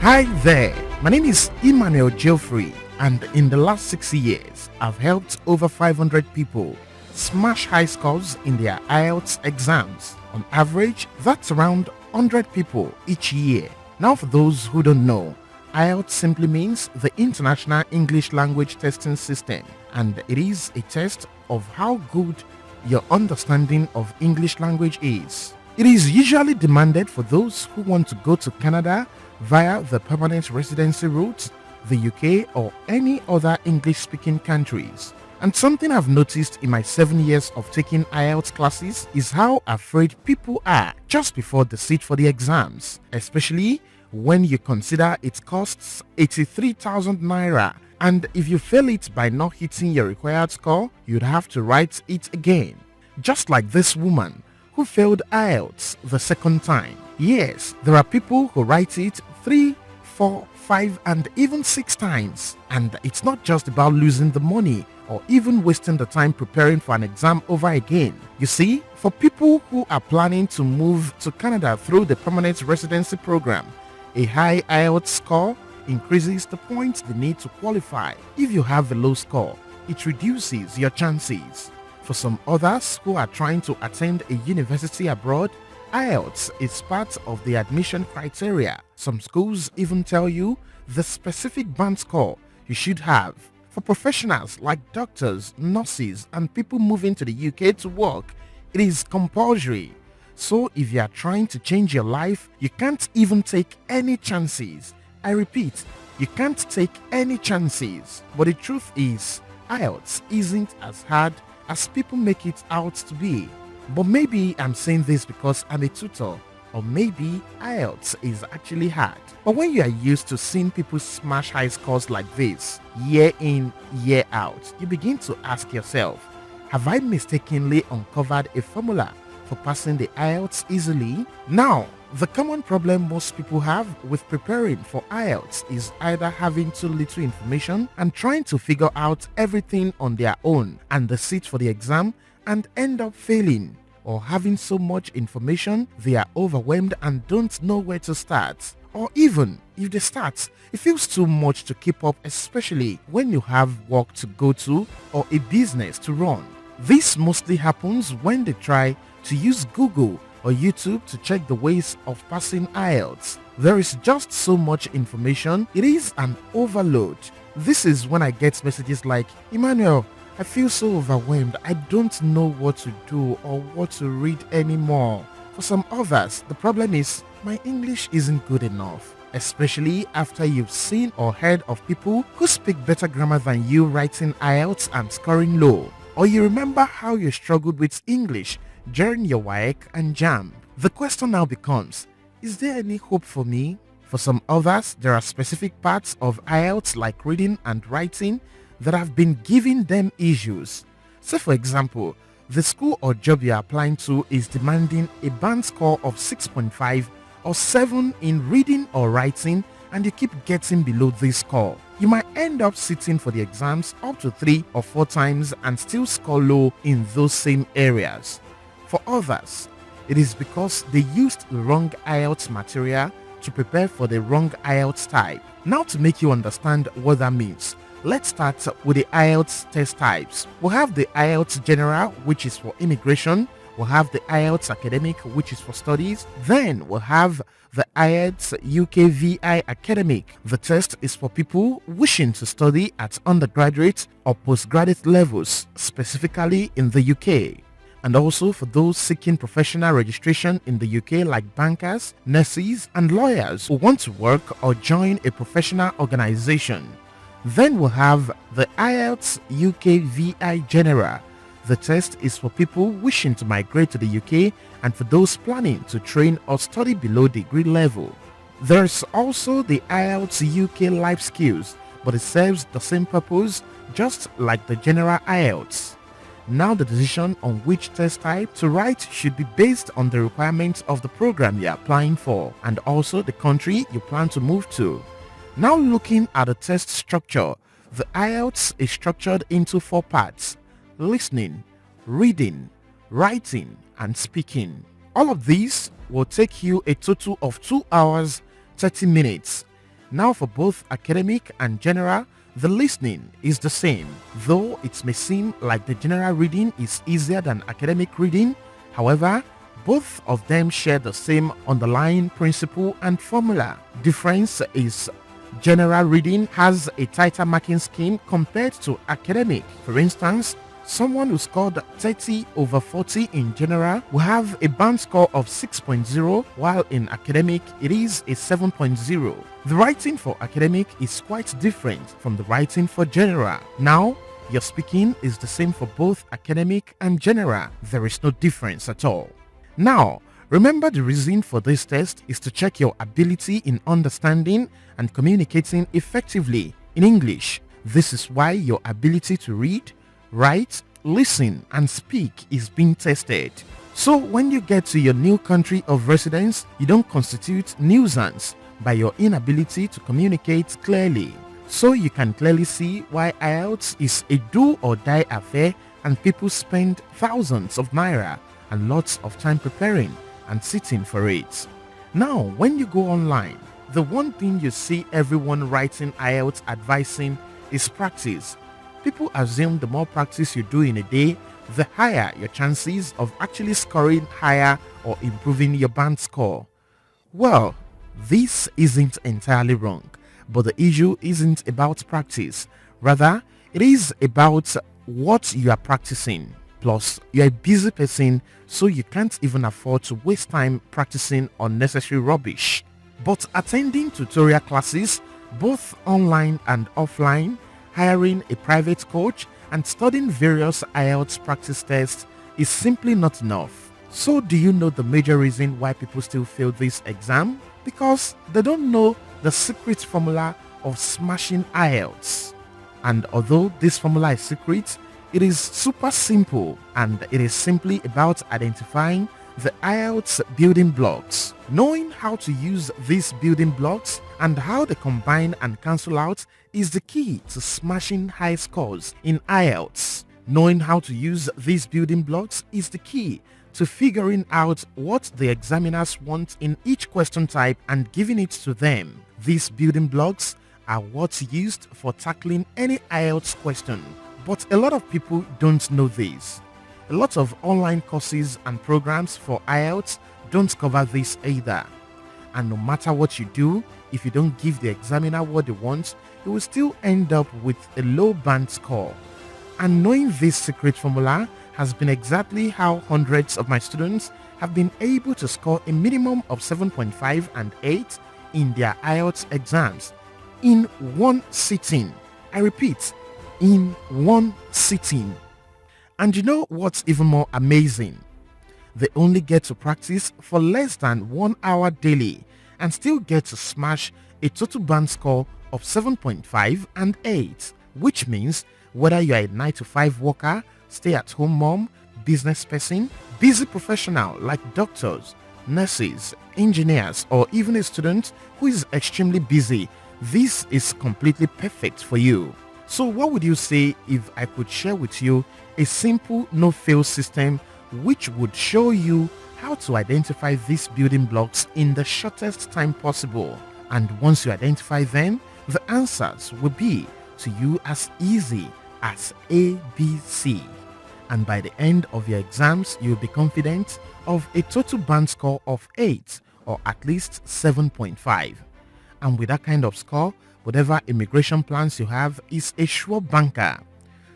Hi there, my name is Emmanuel Geoffrey, and in the last 6 years, I've helped over 500 people smash high scores in their IELTS exams. On average, that's around 100 people each year. Now, for those who don't know, IELTS simply means the International English Language Testing System, and it is a test of how good your understanding of English language is. It is usually demanded for those who want to go to Canada via the permanent residency route, the UK, or any other English-speaking countries. And something I've noticed in my 7 years of taking IELTS classes is how afraid people are just before they sit for the exams, especially when you consider it costs 83,000 naira, and if you fail it by not hitting your required score, you'd have to write it again. Just like this woman who failed IELTS the second time. Yes, there are people who write it 3, 4, 5 and even 6 times. And it's not just about losing the money or even wasting the time preparing for an exam over again. You see, for people who are planning to move to Canada through the permanent residency program, a high IELTS score increases the points they need to qualify. If you have a low score, it reduces your chances. For some others who are trying to attend a university abroad, IELTS is part of the admission criteria. Some schools even tell you the specific band score you should have. For professionals like doctors, nurses, and people moving to the UK to work, it is compulsory. So if you are trying to change your life, you can't even take any chances. I repeat, you can't take any chances. But the truth is, IELTS isn't as hard as people make it out to be. But maybe I'm saying this because I'm a tutor, or maybe IELTS is actually hard. But when you are used to seeing people smash high scores like this, year in, year out, you begin to ask yourself, have I mistakenly uncovered a formula for passing the IELTS easily? Now, the common problem most people have with preparing for IELTS is either having too little information and trying to figure out everything on their own and they sit for the exam and end up failing, or having so much information they are overwhelmed and don't know where to start. Or even if they start, it feels too much to keep up, especially when you have work to go to or a business to run. This mostly happens when they try to use Google or YouTube to check the ways of passing IELTS. There is just so much information, it is an overload. This is when I get messages like, Emmanuel, I feel so overwhelmed, I don't know what to do or what to read anymore. For some others, the problem is, my English isn't good enough. Especially after you've seen or heard of people who speak better grammar than you writing IELTS and scoring low. Or you remember how you struggled with English during your WAEC and JAM. The question now becomes, is there any hope for me? For some others, there are specific parts of IELTS like reading and writing that have been giving them issues. So for example, the school or job you are applying to is demanding a band score of 6.5 or 7 in reading or writing, and you keep getting below this score. You might end up sitting for the exams up to 3 or 4 times and still score low in those same areas. For others, it is because they used the wrong IELTS material to prepare for the wrong IELTS type. Now, to make you understand what that means, let's start with the IELTS test types. We'll have the IELTS General, which is for immigration. We'll have the IELTS Academic, which is for studies. Then we'll have the IELTS UKVI Academic. The test is for people wishing to study at undergraduate or postgraduate levels, specifically in the UK. And also for those seeking professional registration in the UK like bankers, nurses and lawyers who want to work or join a professional organization. Then we'll have the IELTS UKVI General. The test is for people wishing to migrate to the UK and for those planning to train or study below degree level. There's also the IELTS UK Life Skills, but it serves the same purpose just like the General IELTS. Now the decision on which test type to write should be based on the requirements of the program you're applying for and also the country you plan to move to. Now looking at the test structure, the IELTS is structured into 4 parts: listening, reading, writing, and speaking. All of these will take you a total of 2 hours 30 minutes. Now for both academic and general, the listening is the same, though it may seem like the general reading is easier than academic reading. However, both of them share the same underlying principle and formula. Difference is general reading has a tighter marking scheme compared to academic. For instance, someone who scored 30/40 in general will have a band score of 6.0, while in academic it is a 7.0. The writing for academic is quite different from the writing for general. Now, your speaking is the same for both academic and general. There is no difference at all. Now, remember the reason for this test is to check your ability in understanding and communicating effectively in English. This is why your ability to read, write, listen, and speak is being tested. So when you get to your new country of residence, you don't constitute nuisance by your inability to communicate clearly. So you can clearly see why IELTS is a do or die affair and people spend thousands of naira and lots of time preparing and sitting for it. Now, when you go online, the one thing you see everyone writing IELTS advising is practice. People assume the more practice you do in a day, the higher your chances of actually scoring higher or improving your band score. Well, this isn't entirely wrong, but the issue isn't about practice. Rather, it is about what you are practicing. Plus, you're a busy person, so you can't even afford to waste time practicing unnecessary rubbish. But attending tutorial classes, both online and offline, hiring a private coach, and studying various IELTS practice tests is simply not enough. So do you know the major reason why people still fail this exam? Because they don't know the secret formula of smashing IELTS. And although this formula is secret, it is super simple, and it is simply about identifying the IELTS building blocks. Knowing how to use these building blocks and how they combine and cancel out is the key to smashing high scores in IELTS. Knowing how to use these building blocks is the key to figuring out what the examiners want in each question type and giving it to them. These building blocks are what's used for tackling any IELTS question. But a lot of people don't know this. A lot of online courses and programs for IELTS don't cover this either. And no matter what you do, if you don't give the examiner what they want, you will still end up with a low band score. And knowing this secret formula has been exactly how hundreds of my students have been able to score a minimum of 7.5 and 8 in their IELTS exams in one sitting. I repeat, in one sitting. And you know what's even more amazing? They only get to practice for less than 1 hour daily and still get to smash a total band score of 7.5 and 8, which means whether you are a 9-to-5 worker, stay-at-home mom, business person, busy professional like doctors, nurses, engineers, or even a student who is extremely busy, this is completely perfect for you. So what would you say if I could share with you a simple no-fail system which would show you how to identify these building blocks in the shortest time possible? And once you identify them, the answers will be to you as easy as ABC. And by the end of your exams, you'll be confident of a total band score of 8 or at least 7.5. And with that kind of score, whatever immigration plans you have is a sure banker.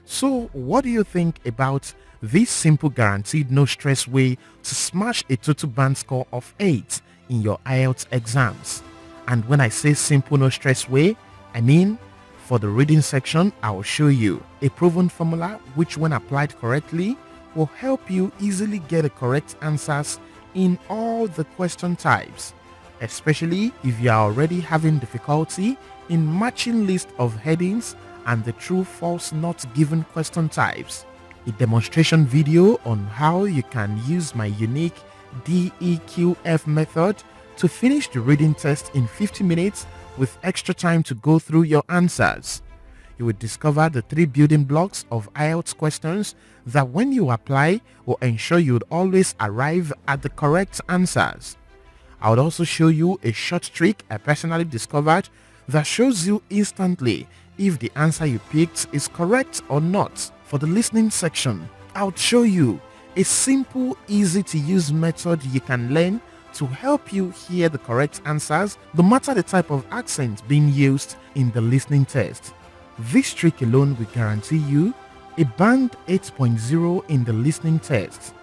So what do you think about this simple guaranteed no stress way to smash a total band score of 8 in your IELTS exams? And when I say simple no stress way, I mean for the reading section, I will show you a proven formula which when applied correctly will help you easily get the correct answers in all the question types, especially if you are already having difficulty in matching list of headings and the true false not given question types. A demonstration video on how you can use my unique DEQF method to finish the reading test in 50 minutes with extra time to go through your answers. You will discover the 3 building blocks of IELTS questions that when you apply will ensure you would always arrive at the correct answers. I would also show you a short trick I personally discovered that shows you instantly if the answer you picked is correct or not. For the listening section, I'll show you a simple, easy to use method you can learn to help you hear the correct answers no matter the type of accent being used in the listening test. This trick alone will guarantee you a band 8.0 in the listening test.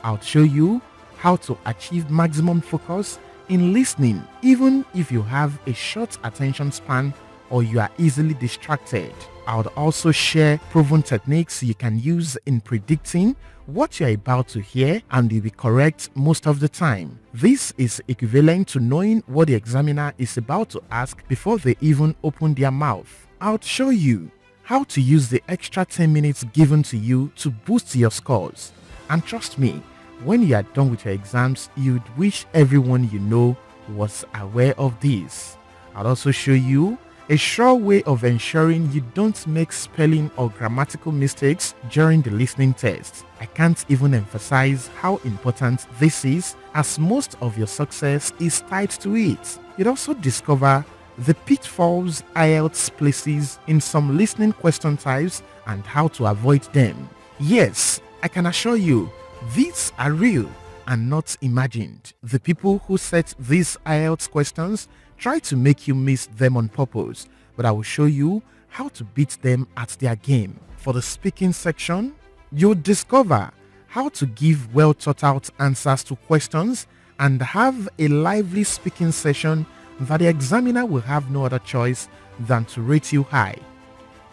I'll show you how to achieve maximum focus in listening even if you have a short attention span or you are easily distracted. I would also share proven techniques you can use in predicting what you're about to hear and you'll be correct most of the time. This is equivalent to knowing what the examiner is about to ask before they even open their mouth. I'll show you how to use the extra 10 minutes given to you to boost your scores. And trust me, when you are done with your exams, you'd wish everyone you know was aware of this. I'll also show you a sure way of ensuring you don't make spelling or grammatical mistakes during the listening test. I can't even emphasize how important this is, as most of your success is tied to it. You'd also discover the pitfalls IELTS places in some listening question types and how to avoid them. Yes, I can assure you, these are real and not imagined. The people who set these IELTS questions try to make you miss them on purpose, but I will show you how to beat them at their game. For the speaking section, you'll discover how to give well thought out answers to questions and have a lively speaking session that the examiner will have no other choice than to rate you high.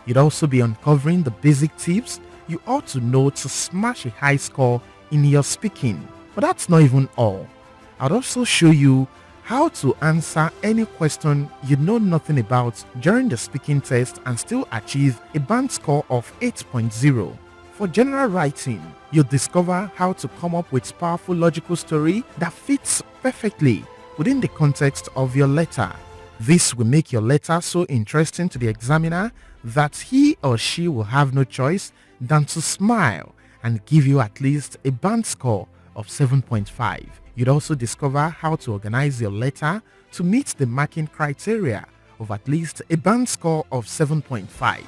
You'd also be uncovering the basic tips you ought to know to smash a high score in your speaking. But that's not even all. I'll also show you how to answer any question you know nothing about during the speaking test and still achieve a band score of 8.0. For general writing, you'll discover how to come up with powerful logical story that fits perfectly within the context of your letter. This will make your letter so interesting to the examiner that he or she will have no choice than to smile and give you at least a band score of 7.5. You'd also discover how to organize your letter to meet the marking criteria of at least a band score of 7.5.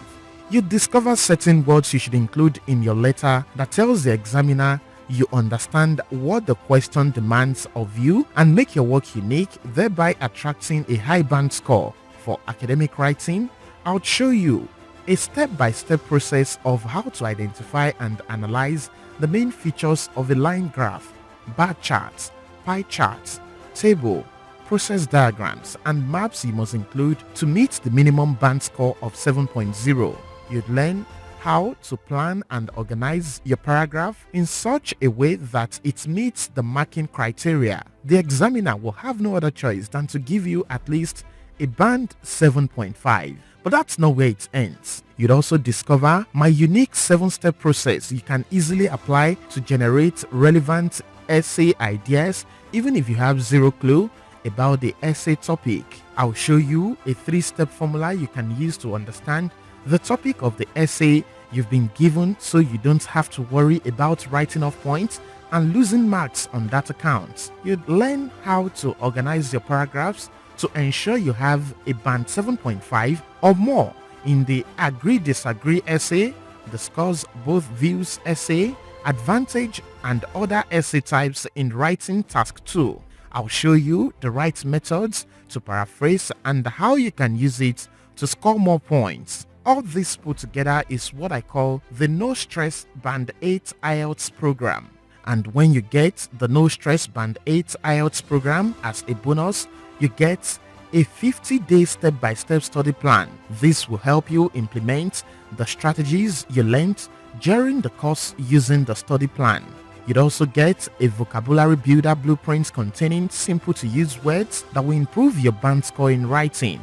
You'd discover certain words you should include in your letter that tells the examiner you understand what the question demands of you and make your work unique, thereby attracting a high band score. For academic writing, I'll show you a step-by-step process of how to identify and analyze the main features of a line graph, bar charts, pie charts, table, process diagrams, and maps you must include to meet the minimum band score of 7.0. You'd learn how to plan and organize your paragraph in such a way that it meets the marking criteria. The examiner will have no other choice than to give you at least a band 7.5. But that's not where it ends. You'd also discover my unique 7-step process you can easily apply to generate relevant essay ideas even if you have zero clue about the essay topic. I'll show you a 3-step formula you can use to understand the topic of the essay you've been given, so you don't have to worry about writing off points and losing marks on that account. You'd learn how to organize your paragraphs to ensure you have a band 7.5 or more in the agree-disagree essay, discuss both views essay, advantage and other essay types in writing task 2. I'll show you the right methods to paraphrase and how you can use it to score more points. All this put together is what I call the No Stress Band 8 IELTS program. And when you get the No Stress Band 8 IELTS program as a bonus, you get a 50-day step-by-step study plan. This will help you implement the strategies you learned during the course using the study plan. You'd also get a vocabulary builder blueprint containing simple-to-use words that will improve your band score in writing.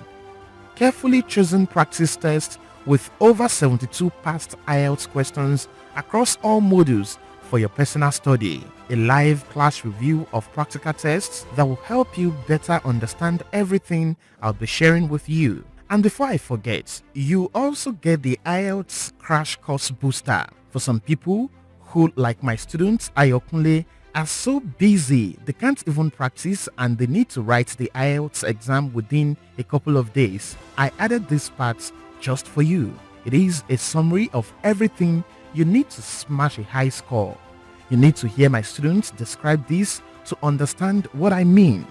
Carefully chosen practice tests with over 72 past IELTS questions across all modules for your personal study. A live class review of practical tests that will help you better understand everything I'll be sharing with you. And before I forget, you also get the IELTS Crash Course Booster for some people who, like my student Ayokunle, are so busy they can't even practice and they need to write the IELTS exam within a couple of days. I added this part just for you. It is a summary of everything you need to smash a high score. You need to hear my students describe this to understand what I mean.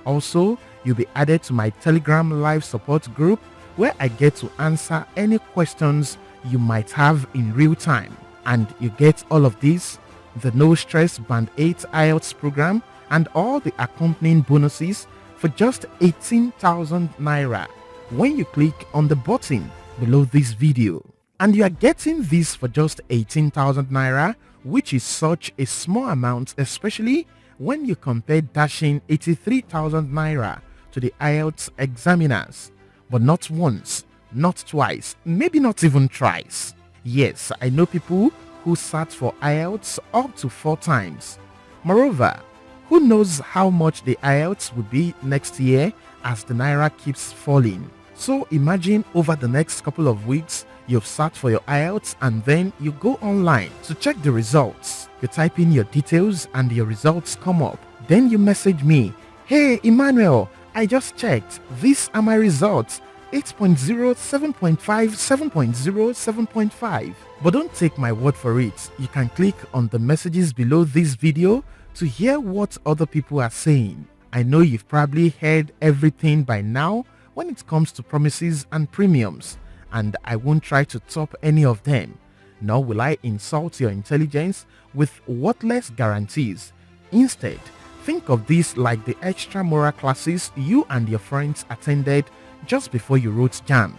Also, you'll be added to my Telegram live support group where I get to answer any questions you might have in real time. And you get all of this, the No Stress Band 8 IELTS program and all the accompanying bonuses for just 18,000 Naira when you click on the button below this video. And you are getting this for just 18,000 Naira, which is such a small amount, especially when you compare dashing 83,000 Naira to the IELTS examiners. But not once, not twice, maybe not even thrice. Yes, I know people who sat for IELTS up to 4 times. Moreover, who knows how much the IELTS will be next year as the Naira keeps falling. So imagine over the next couple of weeks, you've sat for your IELTS and then you go online to check the results. You type in your details and your results come up. Then you message me, "Hey Emmanuel, I just checked. These are my results. 8.0, 7.5, 7.0, 7.5. But don't take my word for it. You can click on the messages below this video to hear what other people are saying. I know you've probably heard everything by now when it comes to promises and premiums, and I won't try to top any of them. Nor will I insult your intelligence with worthless guarantees. Instead, think of this like the extra moral classes you and your friends attended just before you wrote JAMB.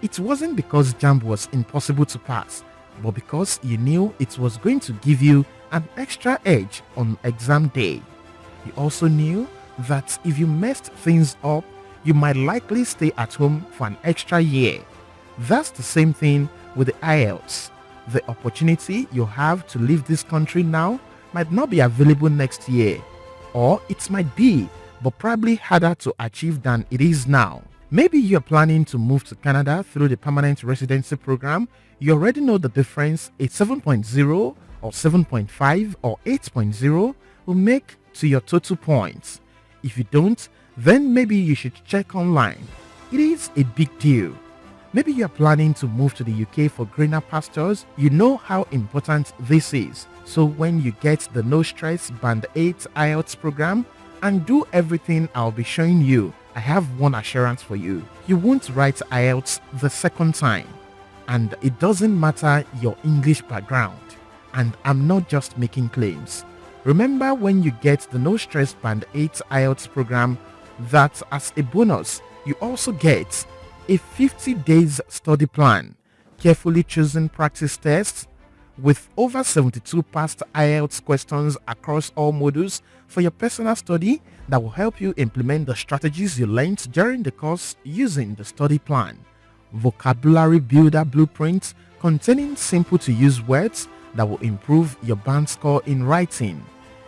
It wasn't because JAMB was impossible to pass, but because you knew it was going to give you an extra edge on exam day. You also knew that if you messed things up, you might likely stay at home for an extra year. That's the same thing with the IELTS. The opportunity you have to leave this country now might not be available next year. Or it might be, but probably harder to achieve than it is now. Maybe you're planning to move to Canada through the permanent residency program. You already know the difference a 7.0 or 7.5 or 8.0 will make to your total points. If you don't, then maybe you should check online. It is a big deal. Maybe you're planning to move to the UK for greener pastures. You know how important this is. So when you get the No Stress Band 8 IELTS program and do everything I'll be showing you, I have one assurance for you. You won't write IELTS the second time. And it doesn't matter your English background. And I'm not just making claims. Remember when you get the No Stress Band 8 IELTS program that as a bonus, you also get a 50 days study plan, carefully chosen practice tests with over 72 past IELTS questions across all modules for your personal study that will help you implement the strategies you learned during the course using the study plan. Vocabulary builder blueprints containing simple to use words that will improve your band score in writing.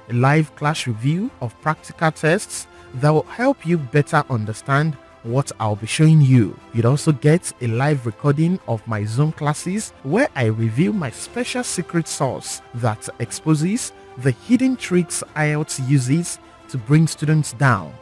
A live class review of practical tests that will help you better understand what I'll be showing you. You'd also get a live recording of my Zoom classes where I reveal my special secret sauce that exposes the hidden tricks IELTS uses to bring students down.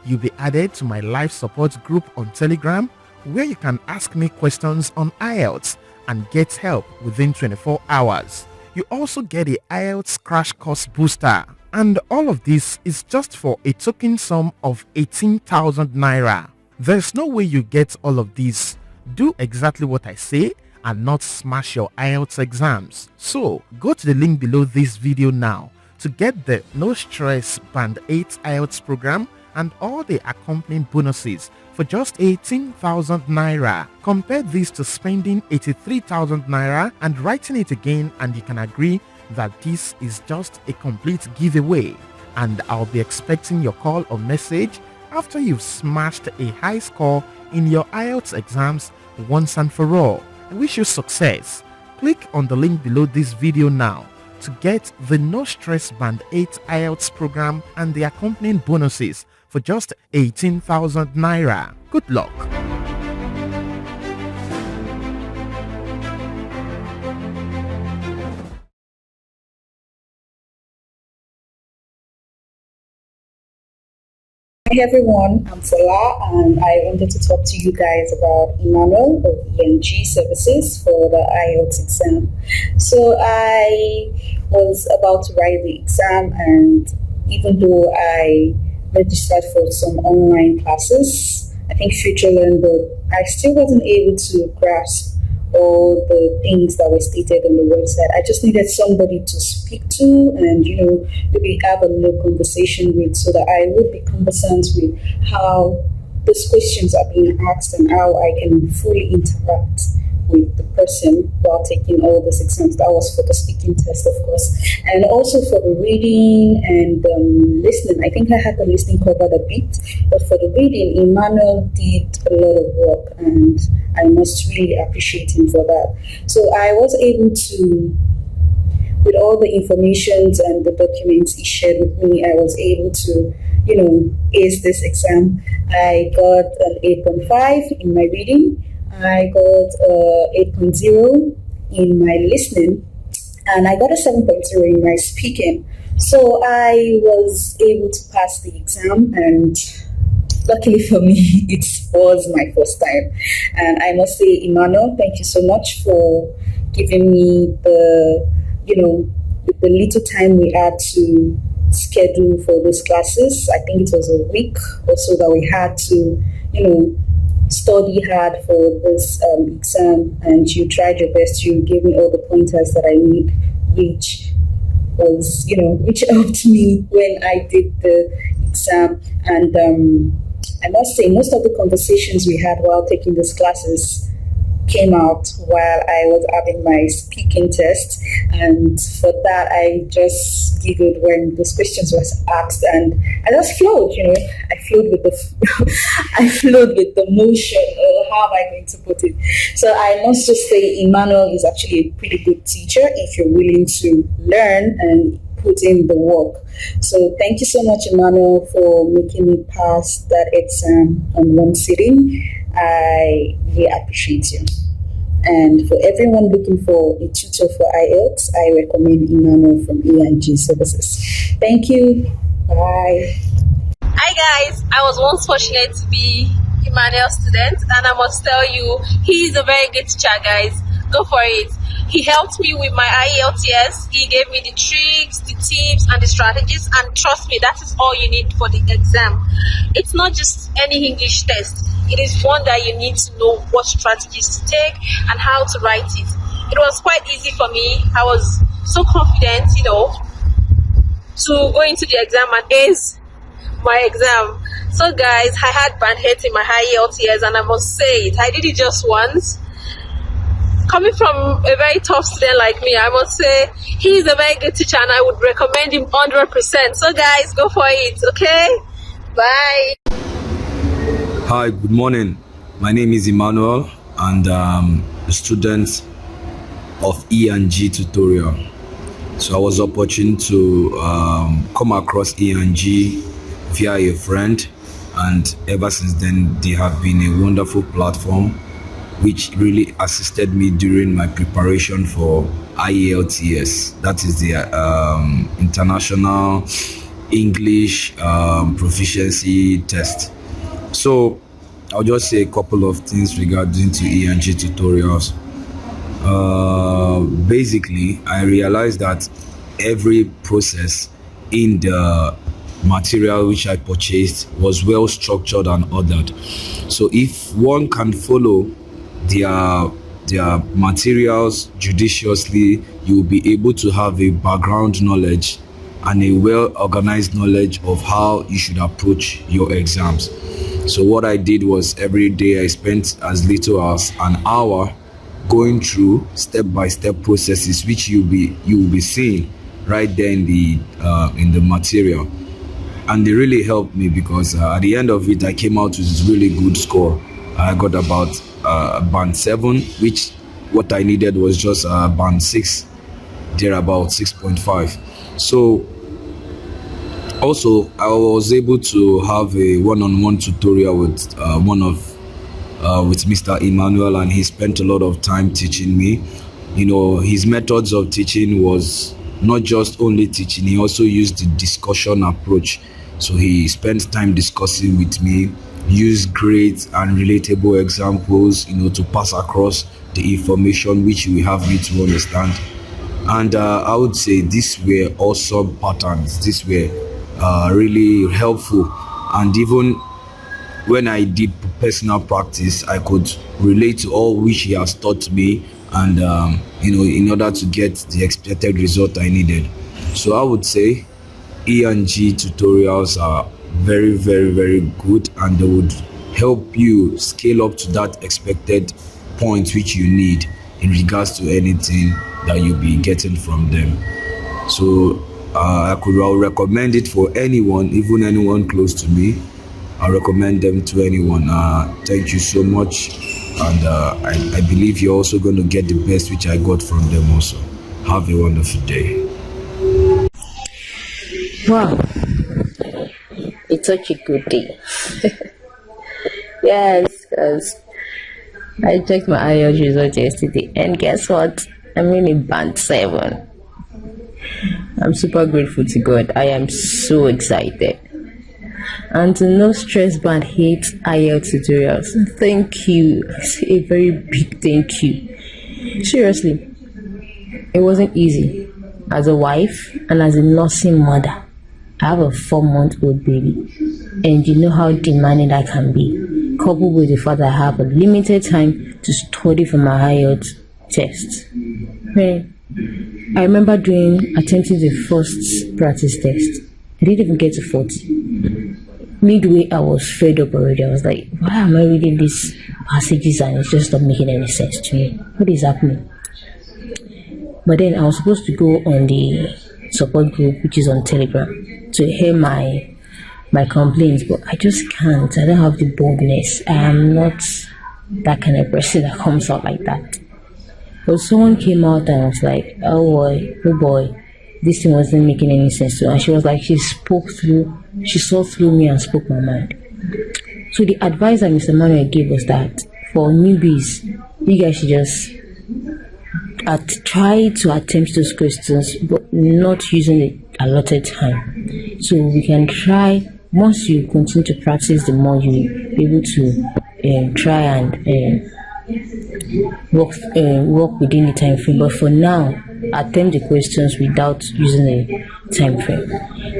You'll be added to my live support group on Telegram where you can ask me questions on IELTS and get help within 24 hours. You also get a IELTS crash course booster. And all of this is just for a token sum of 18,000 Naira. There's no way you get all of this. Do exactly what I say and not smash your IELTS exams. So go to the link below this video now to get the No Stress Band 8 IELTS program and all the accompanying bonuses for just 18,000 Naira. Compare this to spending 83,000 Naira and writing it again, and you can agree that this is just a complete giveaway. And I'll be expecting your call or message after you've smashed a high score in your IELTS exams once and for all. I wish you success. Click on the link below this video now to get the No Stress Band 8 IELTS program and the accompanying bonuses for just 18,000 Naira. Good luck. Hi everyone, I'm Fola and I wanted to talk to you guys about Emmanuel of ENG Services for the IELTS exam. So I was about to write the exam, and even though I registered for some online classes, I think Future Learn, but I still wasn't able to grasp all the things that were stated on the website. I just needed somebody to speak to and, maybe have a little conversation with, so that I would be conversant with how those questions are being asked and how I can fully interact with the person while taking all these exams. That was for the speaking test, of course, and also for the reading and listening. I think I had the listening covered a bit, but for the reading, Emmanuel did a lot of work, and I must really appreciate him for that. So I was able to, with all the informations and the documents he shared with me, I was able to, ace this exam. I got an 8.5 in my reading. I got 8.0 in my listening, and I got a 7.0 in my speaking. So I was able to pass the exam, and luckily for me, it was my first time. And I must say, Emmanuel, thank you so much for giving me the little time we had to schedule for those classes. I think it was a week or so that we had to, study hard for this exam, and you tried your best. You gave me all the pointers that I need, which was, which helped me when I did the exam. And I must say, most of the conversations we had while taking these classes came out while I was having my speaking test, and for that I just giggled when those questions was asked, and I just flowed. I flowed with the I flowed with the motion, or how am I going to put it? So I must just say, Emmanuel is actually a pretty good teacher if you're willing to learn and put in the work. So thank you so much, Emmanuel, for making me pass that exam on one sitting. I really appreciate you. And for everyone looking for a tutor for IELTS, I recommend Emmanuel from ENG Services. Thank you. Bye. Hi guys, I was once fortunate to be Emmanuel's student, and I must tell you, he is a very good teacher, guys. Go for it. He helped me with my IELTS. He gave me the tricks, the tips, and the strategies. And trust me, that is all you need for the exam. It's not just any English test. It is one that you need to know what strategies to take and how to write it. It was quite easy for me. I was so confident, to go into the exam and ace my exam. So guys, I had band hate in my IELTS, and I must say it, I did it just once. Coming from a very tough student like me, I must say he's a very good teacher, and I would recommend him 100%. So guys, go for it, okay? Bye. Hi, good morning. My name is Emmanuel, and a student of ENG tutorial. So I was opportune to come across ENG via a friend, and ever since then they have been a wonderful platform which really assisted me during my preparation for IELTS. That is the International English Proficiency Test. So I'll just say a couple of things regarding to ENG tutorials. Basically, I realized that every process in the material which I purchased was well structured and ordered. So if one can follow their materials judiciously, you will be able to have a background knowledge and a well organized knowledge of how you should approach your exams. So what I did was, every day I spent as little as an hour going through step-by-step processes which you will be seeing right there in the material, and they really helped me because at the end of it I came out with a really good score. I got about band 7, which what I needed was just band 6, there about 6.5. So also I was able to have a one-on-one tutorial with with Mr. Emmanuel, and he spent a lot of time teaching me. His methods of teaching was not just only teaching, he also used the discussion approach. So he spent time discussing with me, used great and relatable examples, to pass across the information which we have me to understand. And I would say these were awesome patterns. These were really helpful. And even when I did personal practice, I could relate to all which he has taught me, and in order to get the expected result I needed. So I would say E&G tutorials are very, very, very good, and they would help you scale up to that expected point which you need in regards to anything that you'll be getting from them. So I'll recommend it for anyone, even anyone close to me. I recommend them to anyone. Thank you so much, and I believe you're also going to get the best which I got from them also. Have a wonderful day. Wow, it's such a good day. Yes, because I checked my IELTS result yesterday, and guess what? I'm in a band 7. I'm super grateful to God. I am so excited. And to No Stress Band hate IELTS tutorials, thank you. A very big thank you. Seriously, it wasn't easy. As a wife and as a nursing mother, I have a 4-month-old baby, and you know how demanding I can be, coupled with the fact that I have a limited time to study for my IELTS test. I remember attempting the first practice test. I didn't even get to 40. Midway, I was fed up already. I was like, why am I reading these passages and it's just not making any sense to me? What is happening? But then I was supposed to go on the support group, which is on Telegram, to hear my complaints, but I just can't. I don't have the boldness. I am not that kind of person that comes out like that. But someone came out and was like, oh boy, this thing wasn't making any sense to her. And she was like, she saw through me and spoke my mind. So the advice that Mr. Manuel gave was that for newbies, you guys should just try to attempt those questions, but not using the allotted time. So we can try, once you continue to practice, the more you'll be able to try and work within the time frame. But for now, attempt the questions without using a time frame.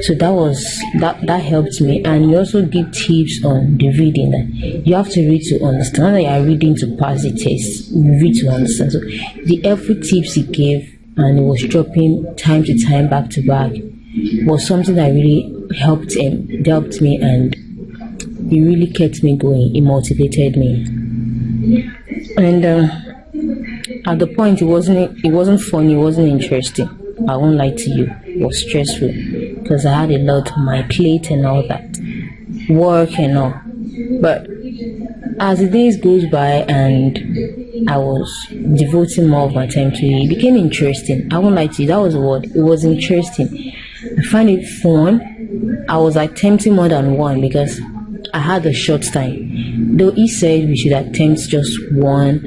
So that helped me. And you also give tips on the reading, that you have to read to understand. Not that you are reading to pass the test, you read to understand. So the helpful tips he gave, and it was dropping time to time, back to back, was something that really helped me, and it really kept me going. It motivated me. And at the point, it wasn't funny, it wasn't interesting. I won't lie to you. It was stressful because I had a lot on my plate and all that, work and all. But as the days goes by and I was devoting more of my time to it, it became interesting. I won't lie to you, that was the word. It was interesting. I find it fun. I was attempting more than one because I had a short time. Though he said we should attempt just one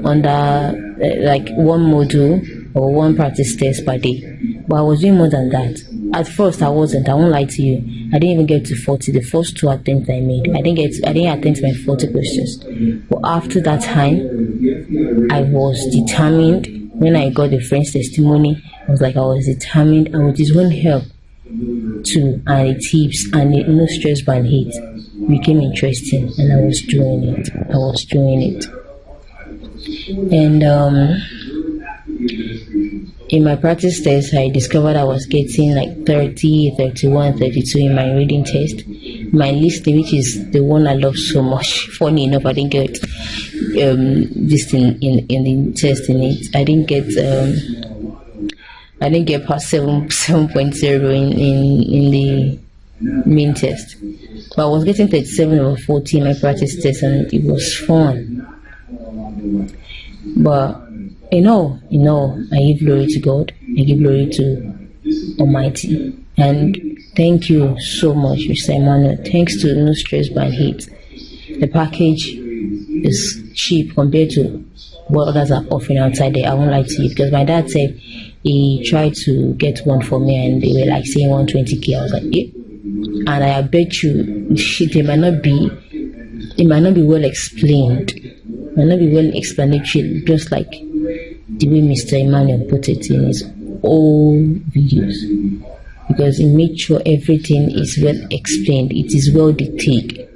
under like one module or one practice test per day. But I was doing more than that. At first I wasn't. I won't lie to you. I didn't even get to 40. The first 2 attempts I made, I didn't attempt my 40 questions. But after that time, I was determined. When I got the friend's testimony, I was determined, and with his own help too, and the tips and the No Stress Band hit became interesting, and I was doing it. And in my practice test, I discovered I was getting like 30, 31, 32 in my reading test. My listening, which is the one I love so much. Funny enough, I didn't get this thing in the test in it. I didn't get past 7.0 in the main test. But I was getting 37 over 40 in my practice test, and it was fun. But I give glory to God. I give glory to Almighty. And thank you so much, Mr. Emmanuel. Thanks to No Stress Band Hit. The package is cheap compared to what others are offering outside there. I won't lie to you, because my dad said He tried to get one for me, and they were like saying 120k. I was like, eh. And I bet you, shit, it might not be well explained. It might not be well explanatory, just like the way Mr. Emmanuel put it in his old videos, because he made sure everything is well explained. It is well detailed.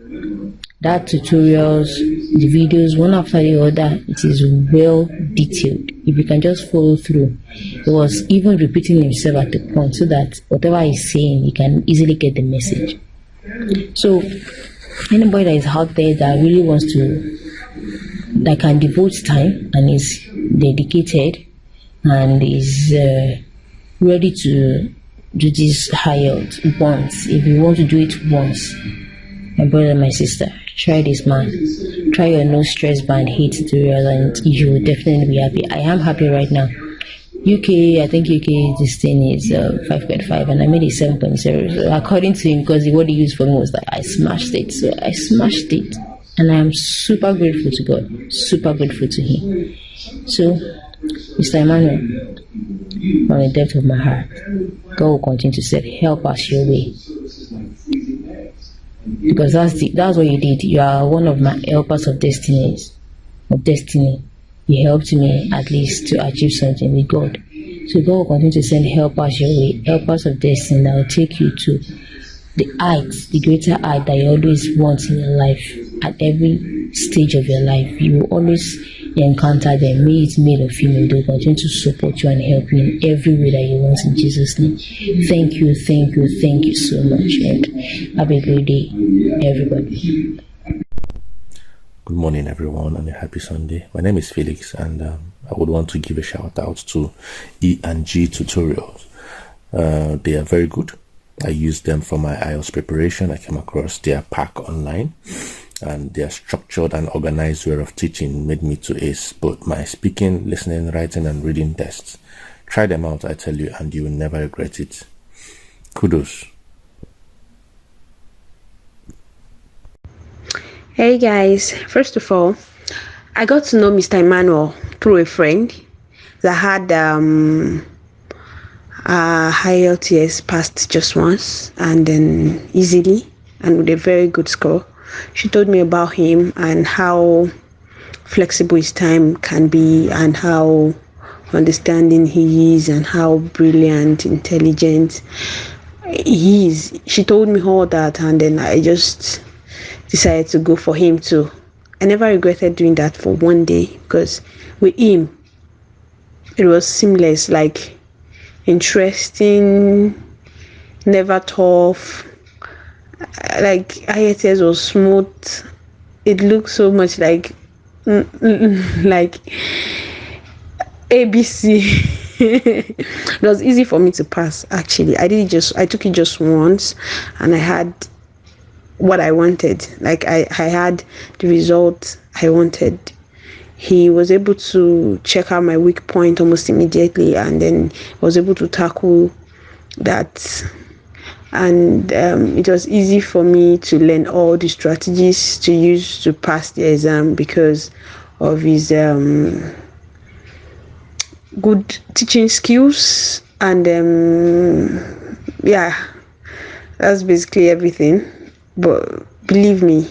That tutorials, the videos, one after the other, it is well detailed. If you can just follow through. He was even repeating himself at the point so that whatever he's saying, you can easily get the message. So anybody that is out there that really wants to, that can devote time and is dedicated and is ready to do this IELTS once, if you want to do it once, my brother, my sister, try this, man. Try your no stress band hate tutorial, and you will definitely be happy. I am happy right now. UK, I think UK, this thing is 5.5, and I made it 7.0. So according to him, because what he used for me was that I smashed it. So I smashed it, and I am super grateful to God, super grateful to him. So, Mr. Emmanuel, from the depth of my heart, God will continue to say, help us your way. Because that's what you did. You are one of my helpers of destiny. You helped me at least to achieve something with God. So God will continue to send helpers your way, helpers of destiny that will take you to the heights, the greater height that you always want in your life. At every stage of your life, you will always encounter them, be it male or female. They will continue to support you and help you in every way that you want, in Jesus' name. Thank you so much, and have a great day, everybody. Good morning, everyone, and a happy Sunday. My name is Felix, and I would want to give a shout out to E&G tutorials. They are very good. I used them for my IELTS preparation. I came across their pack online, and their structured and organized way of teaching made me to ace both my speaking, listening, writing, and reading tests. Try them out, I tell you, and you will never regret it. Kudos. Hey guys, first of all, I got to know Mr. Emmanuel through a friend that had IELTS passed just once and then easily and with a very good score. She told me about him and how flexible his time can be and how understanding he is and how brilliant, intelligent he is. She told me all that, and then I just decided to go for him too. I never regretted doing that for one day, because with him it was seamless, like interesting, never tough. Like IELTS was smooth. It looked so much like ABC. It was easy for me to pass. Actually, I took it just once, and I had what I wanted. Like I had the result I wanted. He was able to check out my weak point almost immediately, and then was able to tackle that. And it was easy for me to learn all the strategies to use to pass the exam because of his good teaching skills. And yeah, that's basically everything. But believe me,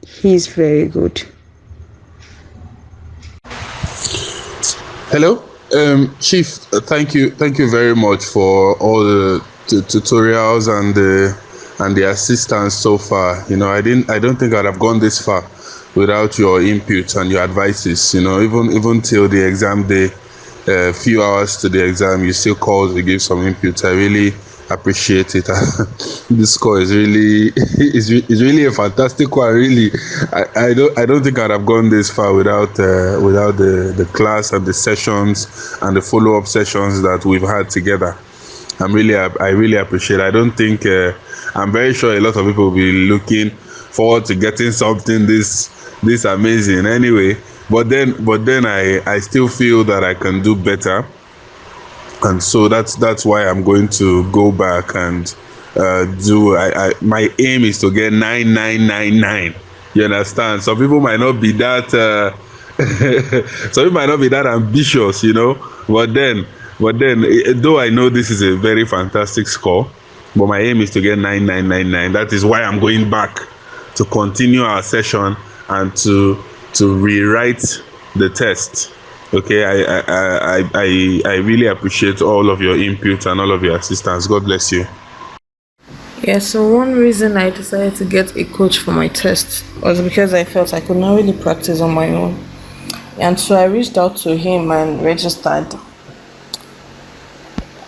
he's very good. Hello, Chief. Thank you very much for all the tutorials and the assistance so far. You know, I don't think I'd have gone this far without your input and your advices. You know, even till the exam day, a few hours to the exam, you still called to give some input. I really appreciate it. This score is really is really a fantastic one. Really, I don't think I'd have gone this far without the class and the sessions and the follow-up sessions that we've had together. I really appreciate it. I don't think I'm very sure a lot of people will be looking forward to getting something this amazing anyway. But then I still feel that I can do better. And so that's why I'm going to go back and my aim is to get 9999. You understand? Some people might not be that So it might not be that ambitious, but then though I know this is a very fantastic score, but my aim is to get 9999. That is why I'm going back to continue our session and to rewrite the test. Okay, I really appreciate all of your input and all of your assistance. God bless you. Yeah, so one reason I decided to get a coach for my test was because I felt I could not really practice on my own. And so I reached out to him and registered.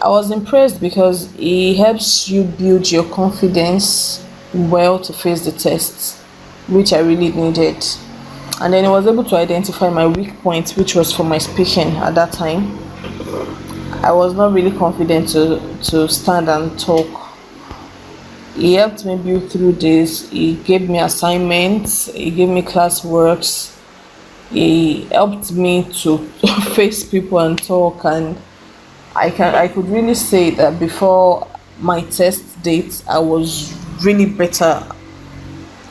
I was impressed because he helps you build your confidence well to face the tests, which I really needed. And then I was able to identify my weak point, which was for my speaking at that time. I was not really confident to stand and talk. He helped me build through this. He gave me assignments, he gave me classworks, he helped me to face people and talk, and I could really say that before my test date I was really better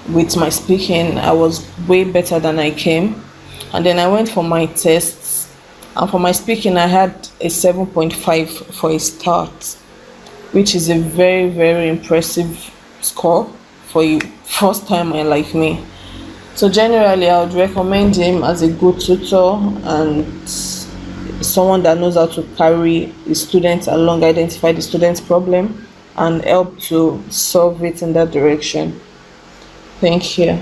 with my speaking. I was way better than I came. And then I went for my tests, and for my speaking I had a 7.5 for a start, which is a very, very impressive score for a first timer like me. So generally I would recommend him as a good tutor and someone that knows how to carry the students along, identify the student's problem and help to solve it in that direction. Thank you.